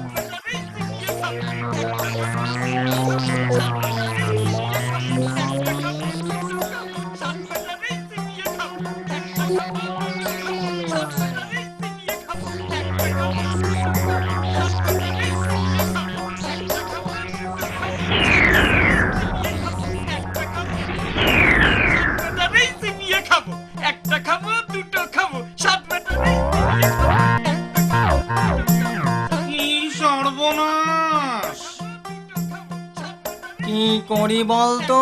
সাত বেটারে চিবিয়ে খাবো একটা খাবো সাত বেটারে চিবিয়ে খাবো একটা খাবো দুটো খাবো সাত বেটারে চিবিয়ে খাবো একটা খাবো দুটো খাবো সাত বেটারে চিবিয়ে খাবো একটা খাবো দুটো খাবো সাত বেটারে চিবিয়ে খাবো একটা খাবো দুটো খাবো চিবিয়ে খাবো একটা খাবো দুটো খাবো সাত বেটারে কি সর্বনাশ! কি করি বলতো?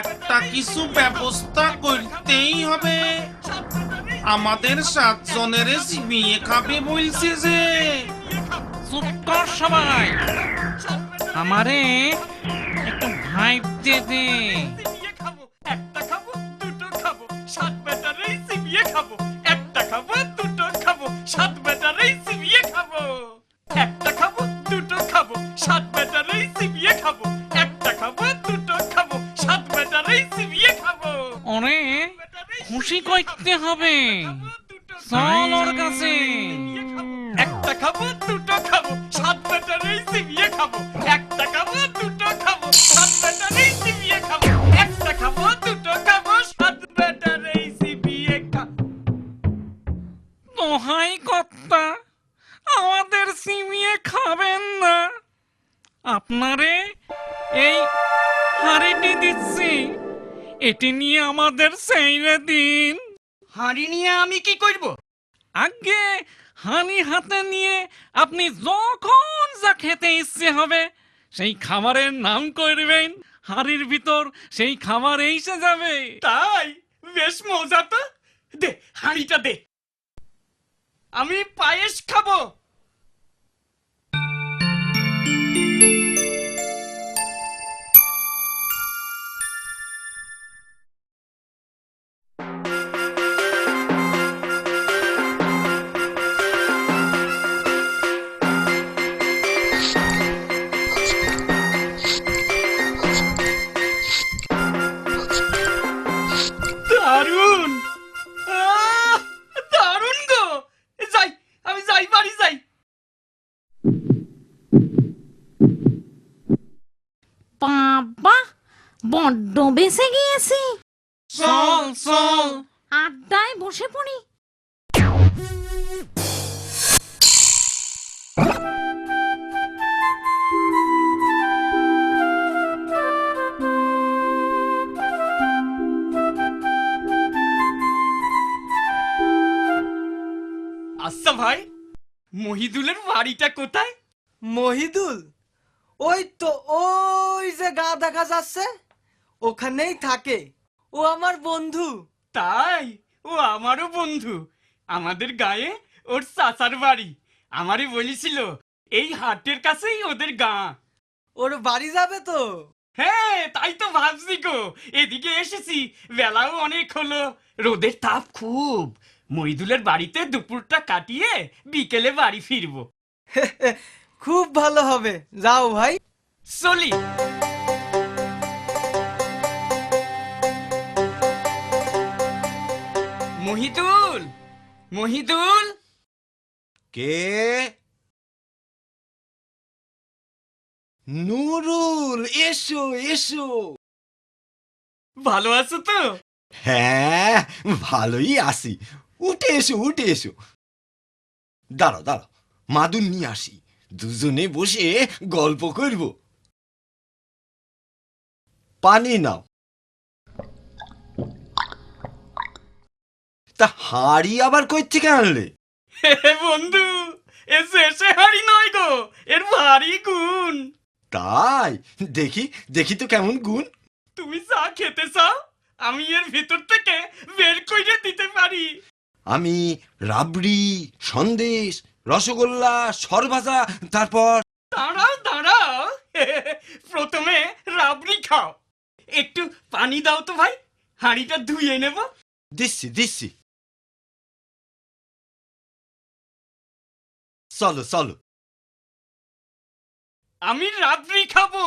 একটা কিছু ব্যবস্থা করতেই হবে। আমাদের 7 জনের চিবিয়ে খাবে বলছে যে। চুপ কর সবাই, আমারে একটু ভাইবতে দে। একটা খাবো দুটো খাবো সাত বেটারে চিবিয়ে খাবো একটা খাবো দুটো খাবো সাত বেটারে চিবিয়ে খাবো একটা খাবো দুটো খাবো সাত বেটারে চিবিয়ে খাবো একটা খাবো দুটো খাবো সাত বেটারে চিবিয়ে খাবো ওরে খুশি করতে হবে, চল ওর কাছে। একটা খাবো দুটো খাবো সাত বেটারে চিবিয়ে খাবো একটা খাবো দুটো খাবো সাত বেটারে চিবিয়ে খাবো একটা খাবো দুটো খাবো সাত বেটারে চিবিয়ে খাবো দোহাই কর্তা, আমাদের চিবিয়ে খাবেন না। আপনারে এই হাড়িটি দিচ্ছি, এটি নিয়ে আমাদের সেইরে দিন। হাঁড়ি নিয়ে আমি কি করব আগে হানি হাতে নিয়ে আপনি যখন যা খেতে ইচ্ছে হবে সেই খাবারের নাম করবেন, হাড়ির ভিতর সেই খাবার এসে যাবে। তাই বেশ মজা তো, দে হাঁড়িটা দে, আমি পায়েস খাবো। দারুণ, দারুণ গো, যাই আমি যাই বাড়ি যাই। বাবা, বড্ড বেঁচে গিয়েছি। চল চল, আড্ডায় বসে পড়ি। আচ্ছা ভাই, মহিদুলের বাড়িটা কোথায়? মহিদুল? ওই তো ওই যে গা দেখা যাচ্ছে, ওখানেই থাকে। ও আমার বন্ধু। তাই ও আমারও বন্ধু, আমাদের গায়ে ওর চাচার বাড়ি। আমারই বলেছিল এই হাটের কাছেই ওদের গাঁ। ওর বাড়ি যাবে তো? হ্যাঁ, তাই তো ভাবছি গো, এদিকে এসেছি, বেলাও অনেক হলো, রোদের তাপ খুব। মইদুলের বাড়িতে দুপুরটা কাটিয়ে বিকেলে বাড়ি ফিরবো। খুব ভালো হবে, যাও ভাই। চলি। মহিদুল, মহিদুল, কে? নুরুল, এসো এসো। ভালো আছো তো? হ্যাঁ, ভালোই আছি। উঠে এসো উঠে এসো। দাঁড়াও দাঁড়াও, মাদুর নিয়ে আসি, দুজনে বসে গল্প করব। পানি নাও। তা হাড়ি আবার কই থেকে আনলে? বন্ধু, এসে হাড়ি নয় গো, এর ভারী গুণ। তাই? দেখি দেখি তো কেমন গুণ। তুমি চা খেতে চাও? আমি এর ভিতর থেকে বের করে দিতে পারি। আমি রাবড়ি, সন্দেশ, রসগোল্লা, সরভাজা, তারপর দাঁড়াও দাঁড়াও, প্রথমে রাবড়ি খাও। একটু পানি দাও তো ভাই, হাঁড়িটা ধুয়ে নেব। দিচ্ছি দিচ্ছি। চলো চলো। আমি রাবড়ি খাবো।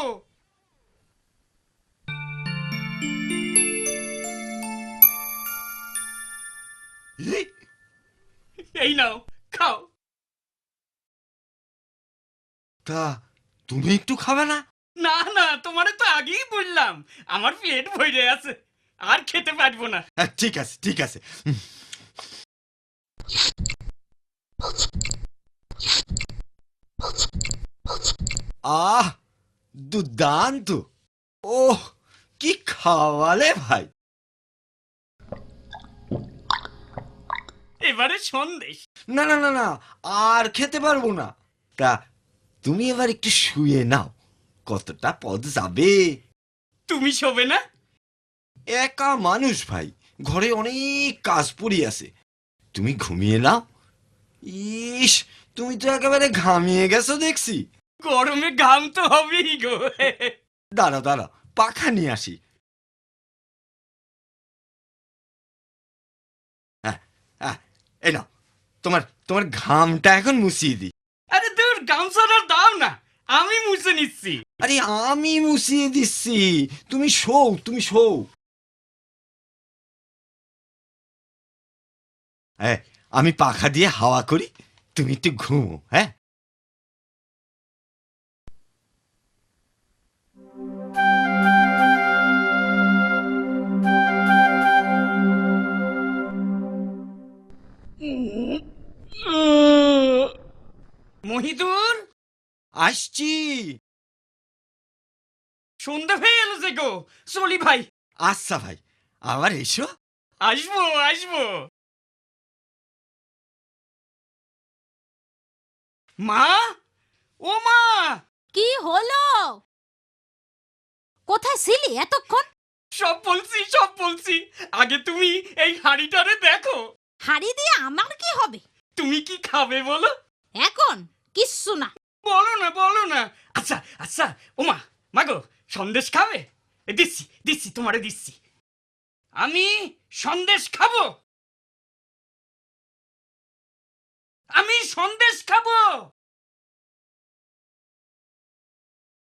এই নাও, খাও। তা তুমি একটু খাবে না? না না, তোমারে তো আগেই বললাম আমার পেট ভরে আছে, আর খেতে পারবো না। ঠিক আছে ঠিক আছে। আহ, দুর্দান্ত। ওহ, কি খাওয়ালে ভাই। এবারে সন্দেশ। না না না না, আর খেতে পারবো না। তা তুমি এবার একটু শুয়ে নাও, কতটা পথ যাবে। তুমি শোবে না? একা মানুষ ভাই, ঘরে অনেক কাজ পড়ি আছে, তুমি ঘুমিয়ে নাও। ইস, তুমি তো একেবারে ঘামিয়ে গেছো দেখছি। গরমে ঘাম তো হবেই গো। দাঁড়াও দাঁড়াও, পাখা নিয়ে আসি। এই নাও, তোমার তোমার ঘামটা এখন মুছিয়ে দিই। আরে দূর, গামছাটা দাও না, আমি মুছে নিচ্ছি। আরে আমি মুছিয়ে দিচ্ছি, তুমি শোও তুমি শোও। হ্যাঁ, আমি পাখা দিয়ে হাওয়া করি, তুমি একটু ঘুমো। হ্যাঁ, মহিদুল, আসছি। সন্ধ্যা হয়ে এলো যে গো, চলি ভাই। আচ্ছা ভাই, আবার এসো। আসবো আসবো। মা, ও মা, কি হলো? কোথায় ছিলি এতক্ষণ? সব বলছি সব বলছি, আগে তুমি এই হাঁড়িটারে দেখো। হাড়ি দিয়ে আমার কি হবে? তুমি কি খাবে বলো? এখন কিচ্ছু না। বলো না বলো না। আচ্ছা আচ্ছা, ও মা, মাগো, সন্দেশ খাবে? দিচ্ছি দিচ্ছি, তোমারে দিচ্ছি। আমি সন্দেশ খাবো, আমি সন্দেশ খাবো,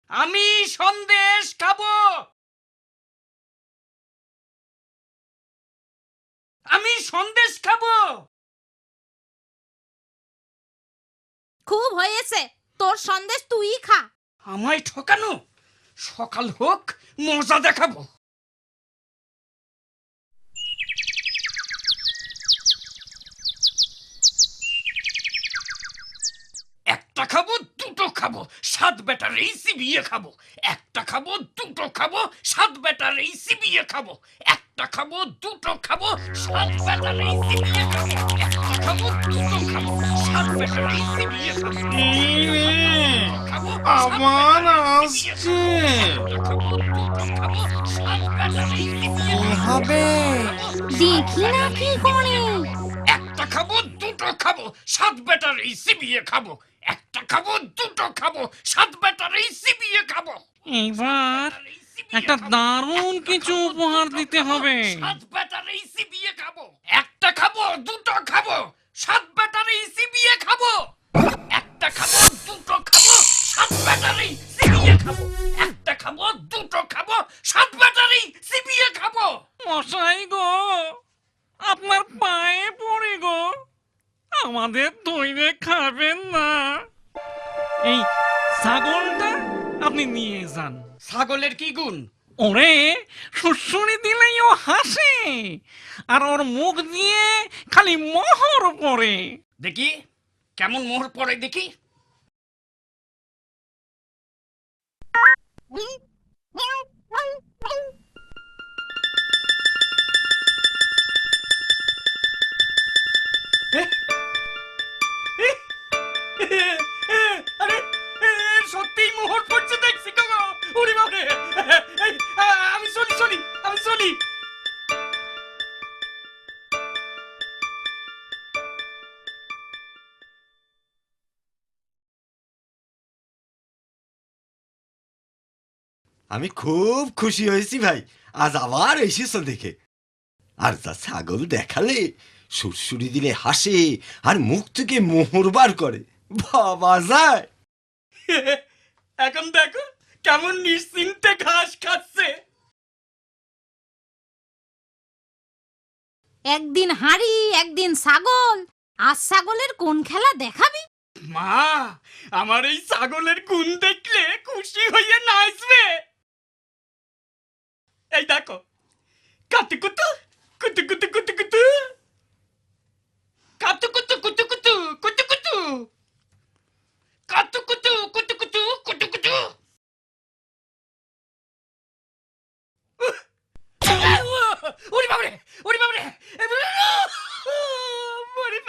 আমি সন্দেশ খাবো, আমি সন্দেশ খাবো। খুব হয়েছে, তোর সন্দেশ তুই খা। আমায় ঠকানো, সকাল হোক মজা দেখাবো। একটা খাবো দুটো খাবো, সাত বেটার এই চিবিয়ে খাবো। একটা খাবো দুটো খাবো, সাত বেটার এই চিবিয়ে খাবো। একটা খাবো দুটো খাবো, সাত বেটার এই চিবিয়ে খাবো। একটা খাবো দুটো খাবো, সাত বেটার এই চিবিয়ে খাবো। খাবো, আবার আসছে। খাবো দুটো খাবো, সাত বেটার এই চিবিয়ে খাবো। হবে। দেখি না কি করে। একটা একটা খাবো দুটো খাবো সাত ব্যাটারি চিবিয়ে খাবো একটা খাবো দুটো খাবো সাত ব্যাটারি চিবিয়ে খাবো এইবার একটা দারুণ কিছু উপহার দিতে হবে। সাত ব্যাটারি চিবিয়ে খাবো একটা খাবো দুটো খাবো সাত ব্যাটারি চিবিয়ে খাবো একটা খাবো দুটো খাবো সাত ব্যাটারি চিবিয়ে খাবো একটা খাবো দুটো খাবো সাত ব্যাটারি চিবিয়ে খাবো মশাই গো, আপনার পায়ে পড়ে গো, আমাদের ধৈর্য খাবেন না। এই ছাগলটা আপনি নিয়ে যান। ছাগলের কি গুণ? ওরে সুড়সুড়ি দিলেই ও হাসে, আর ওর মুখ দিয়ে খালি মোহর পড়ে। দেখি কেমন মোহর পড়ে দেখি। আরে সত্যিই মোহর পড়ছে দেখছি গো। ওরে বাবারে, আমি চলি। আমি খুব খুশি হয়েছি ভাই, আজ আবার এসেছো দেখে। আর যা ছাগল দেখালে, সুরসুরি দিলে হাসে, আর মুখ থেকে মোহর বার করে, বাবা যায়। এখন দেখো কেমন নিশ্চিন্তে ঘাস খাচ্ছে। একদিন হাঁড়ি একদিন ছাগল, আজ ছাগলের কোন খেলা দেখাবি? মা, আমার এই ছাগলের গুণ দেখলে খুশি হয়ে নাচবে। এই দেখো, কাতুকুতু কুতুকুতু কুতুকুতু কাতুকুতু কুতুকুতু কুতুকুতু কাতুকুতু কুতুকুতু কুতুকুতু। ওরে বাবারে, ওরে বাবারে, মরে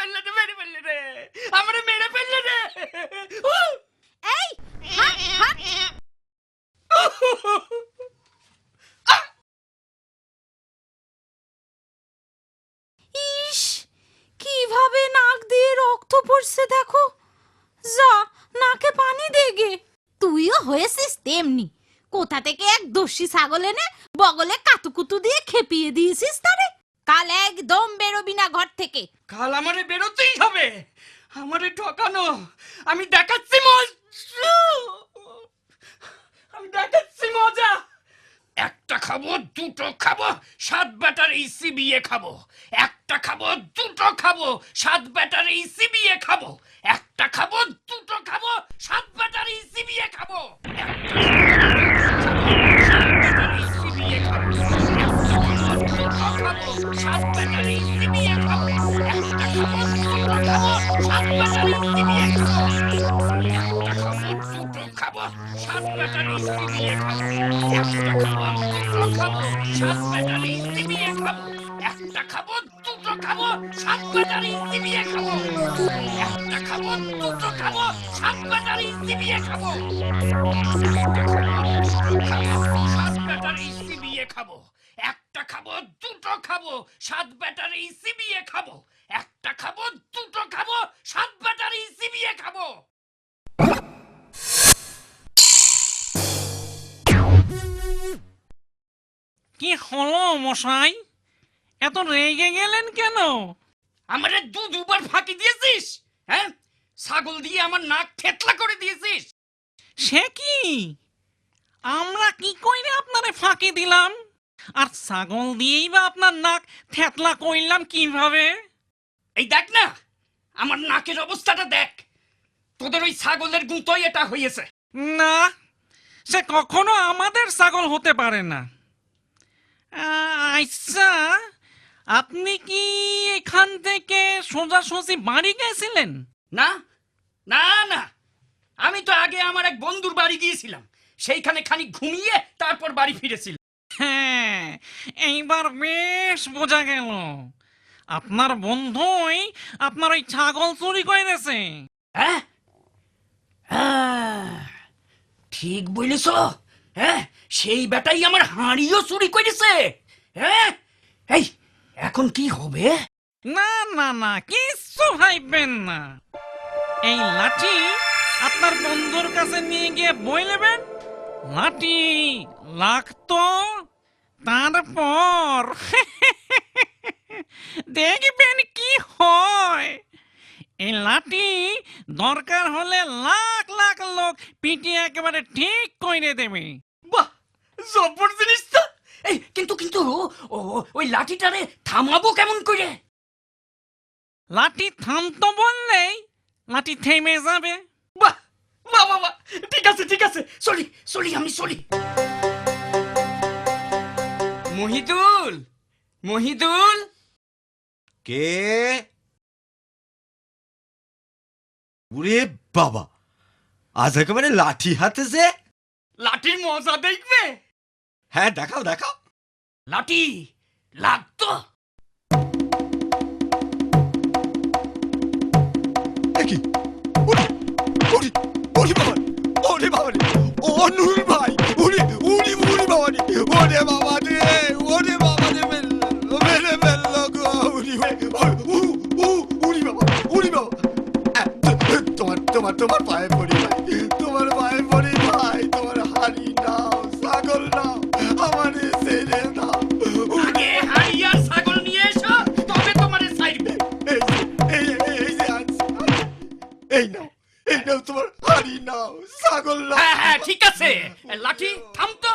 ফেললে রে, আমারে মেরে ফেললে রে। এই হাট, হাট। ইস, কিভাবে নাক দিয়ে রক্ত পড়ছে দেখো। যা, নাকে পানি দেগে। তুইও হয়েছিস তেমনি। কোথা থেকে এক দস্যি ছাগল এনে বগলে কাতুকুতু দিয়ে খেপিয়ে দিয়েছিস তারে। কাল একদম বেরোবি না ঘর থেকে। কাল আমারে বেরোতেই হবে। আমারে ঠকানো, আমি দেখাচ্ছি মজা। একটা খাবো দুটো খাবো সাত ব্যাটারি চিবিয়ে খাবো একটা খাবো দুটো খাবো সাত ব্যাটারি চিবিয়ে খাবো একটা খাবো দুটো খাবো সাত ব্যাটারি চিবিয়ে খাবো সাত ব্যাটারি চিবিয়ে খাবো একটা খাবো দুটো খাবো সাত ব্যাটারি চিবিয়ে খাবো একটা খাবো দুটো খাবো সাত ব্যাটারি চিবিয়ে খাবো একটা খাবো দুটো খাবো সাত ব্যাটারি চিবিয়ে খাবো একটা খাবো দুটো খাবো সাত ব্যাটারি চিবিয়ে খাবো একটা খাবো দুটো খাবো সাত ব্যাটারি চিবিয়ে খাবো সাত ব্যাটারি চিবিয়ে খাবো একটা খাবো দুটো খাবো সাত ব্যাটারি চিবিয়ে খাবো একটা খাবো দুটো খাবো সাত ব্যাটারি চিবিয়ে খাবো কি হলো মশাই, এত রেগে গেলেন কেন? আমারে দুবার ফাঁকি দিয়েছিস, হ্যাঁ? ছাগল দিয়ে আমার নাক থেতলা করে দিয়েছিস। সে কি, আমরা কি কইরে আপনারে ফাঁকি দিলাম? আর ছাগল দিয়েই বা আপনার নাক থেতলা কইলাম কিভাবে? এই দেখ না, আমার নাকের অবস্থাটা দেখ। তোদের ওই ছাগলের গুঁতোই এটা হয়েছে। না, সে কখনো আমাদের ছাগল হতে পারে না। আচ্ছা, আপনি কি এখান থেকে সোজাসুজি বাড়ি গেছিলেন? না না না, আমি তো আগে আমার এক বন্ধুর বাড়ি গিয়েছিলাম, সেইখানে খানিক ঘুমিয়ে তারপর বাড়ি ফিরেছিলাম। হ্যাঁ, এইবার বেশ বোঝা গেল আপনার বন্ধুই আপনার ওই ছাগল চুরি করেছে। হ্যাঁ, ঠিক বলেছ। হ্যাঁ, সেই বেটাই আমার হাঁড়িও চুরি করেছে। হ্যাঁ, এই এখন কি হবে? না না না কিচ্ছু ভাইবেন না। এই লাঠি আপনার বন্ধুর কাছে নিয়ে গিয়ে বই নেবেন, লাঠি লাগতো, তারপর দেখবেন কি হয়। এই লাঠি দরকার হলে লাখ লাখ লোক পিটিয়ে একেবারে ঠিক করে দেবে। বাহ, জব্বর জিনিস তো। এই কিন্তু কিন্তু ওই লাঠিটারে থামাবো কেমন করে? লাঠি থামতো বললেই লাঠি থেমে যাবে। বাহ বাহ বাহ বাহ, ঠিক আছে ঠিক আছে, চলি চলি আমি চলি। মহিদুল, মহিদুল, কে? ওরে বাবা, আজ একেবারে লাঠি হাতে যে। লাঠির মজা দেখবে? হ্যাঁ দেখাও দেখাও। লাঠি লাগতো। কি ওরে ওরে ওরে বাবা, ওরে বাবা রে, ও নুরুল ভাই, ওরে ওরে ওরে বাবা রে, ওরে বাবা রে, ওরে বাবা রে, মেরে ফেললো গো, ওরে ওরে বাবা, ওরে বাবা। তোমার তোমার তোমার পায়ে পড়ি ভাই, তোমার পায়ে পড়ি ভাই, তোমার হাড়ি নাও, ছাগল নাও, আমার ছেড়ে দাও। আগে হাড়ি আর ছাগল নিয়ে এসো, তবে তোমারে ছাইড়বে। এই যে আনছি, এই নাও তোমার হাড়ি নাও, ছাগল নাও। হ্যাঁ হ্যাঁ ঠিক আছে, লাঠি থামতো।